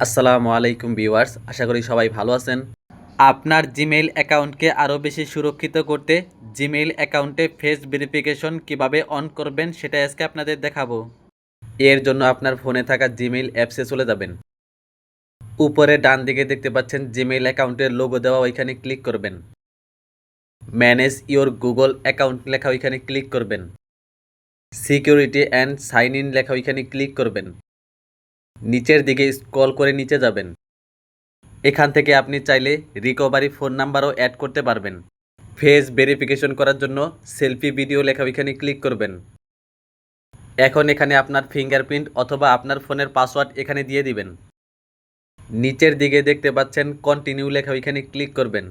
আসসালামু আলাইকুম ভিউয়ার্স, আশা করি সবাই ভালো আছেন। আপনার জিমেইল অ্যাকাউন্টকে আরও বেশি সুরক্ষিত করতে জিমেইল অ্যাকাউন্টে ফেস ভেরিফিকেশন কিভাবে অন করবেন সেটা আজকে আপনাদের দেখাবো। এর জন্য আপনার ফোনে থাকা জিমেইল অ্যাপসে চলে যাবেন। উপরে ডান দিকে দেখতে পাচ্ছেন জিমেইল অ্যাকাউন্টের লোগো দেওয়া, ওইখানে ক্লিক করবেন। ম্যানেজ ইওর গুগল অ্যাকাউন্ট লেখা ওইখানে ক্লিক করবেন। সিকিউরিটি অ্যান্ড সাইন ইন লেখা ওইখানে ক্লিক করবেন। নিচের দিকে স্ক্রল করে নিচে যাবেন। এখান থেকে আপনি চাইলে রিকভারি ফোন নাম্বারও অ্যাড করতে পারবেন। ফেস ভেরিফিকেশন করার জন্য সেলফি ভিডিও লেখা ওইখানে ক্লিক করবেন। এখন এখানে আপনার ফিঙ্গারপ্রিন্ট অথবা আপনার ফোনের পাসওয়ার্ড এখানে দিয়ে দিবেন। নিচের দিকে দেখতে পাচ্ছেন কন্টিনিউ লেখা ওইখানে ক্লিক করবেন।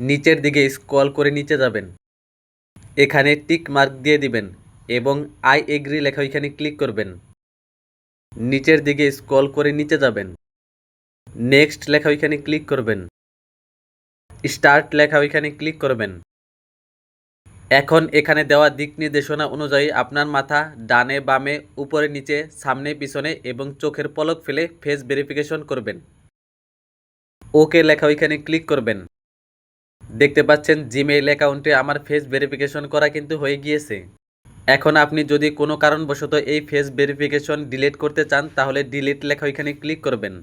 নিচের দিকে স্ক্রল করে নিচে যাবেন। এখানে টিক মার্ক দিয়ে দিবেন এবং আই এগ্রি লেখা ওইখানে ক্লিক করবেন। নিচের দিকে স্ক্রল করে নিচে যাবেন। নেক্সট লেখা ওইখানে ক্লিক করবেন। স্টার্ট লেখা ওইখানে ক্লিক করবেন। এখন এখানে দেওয়া দিক নির্দেশনা অনুযায়ী আপনার মাথা ডানে বামে উপরে নিচে সামনে পিছনে এবং চোখের পলক ফেলে ফেস ভেরিফিকেশন করবেন। ওকে লেখা ওইখানে ক্লিক করবেন। দেখতে পাচ্ছেন জিমেইল অ্যাকাউন্টে আমার ফেস ভেরিফিকেশন করা কিন্তু হয়ে গিয়েছে। এখন আপনি যদি কোনো কারণবশত এই ফেস ভেরিফিকেশন ডিলিট করতে চান তাহলে ডিলিট লেখা ওইখানে ক্লিক করবেন।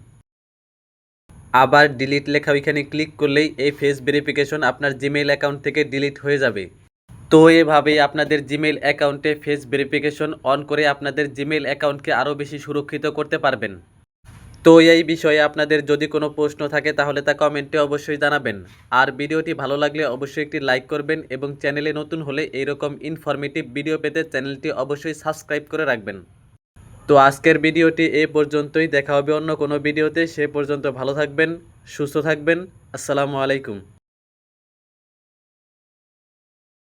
আবার ডিলিট লেখা ওইখানে ক্লিক করলেই এই ফেস ভেরিফিকেশন আপনার জিমেইল অ্যাকাউন্ট থেকে ডিলিট হয়ে যাবে। তো এভাবেই আপনাদের জিমেইল অ্যাকাউন্টে ফেস ভেরিফিকেশন অন করে আপনাদের জিমেইল অ্যাকাউন্টকে আরও বেশি সুরক্ষিত করতে পারবেন। তো এই বিষয়ে আপনাদের যদি কোনো প্রশ্ন থাকে তাহলে তা কমেন্টে অবশ্যই জানাবেন। আর ভিডিওটি ভালো লাগলে অবশ্যই একটি লাইক করবেন এবং চ্যানেলে নতুন হলে এইরকম ইনফরমেটিভ ভিডিও পেতে চ্যানেলটি অবশ্যই সাবস্ক্রাইব করে রাখবেন। তো আজকের ভিডিওটি এ পর্যন্তই, দেখা হবে অন্য কোনো ভিডিওতে। সে পর্যন্ত ভালো থাকবেন, সুস্থ থাকবেন। আসসালামু আলাইকুম।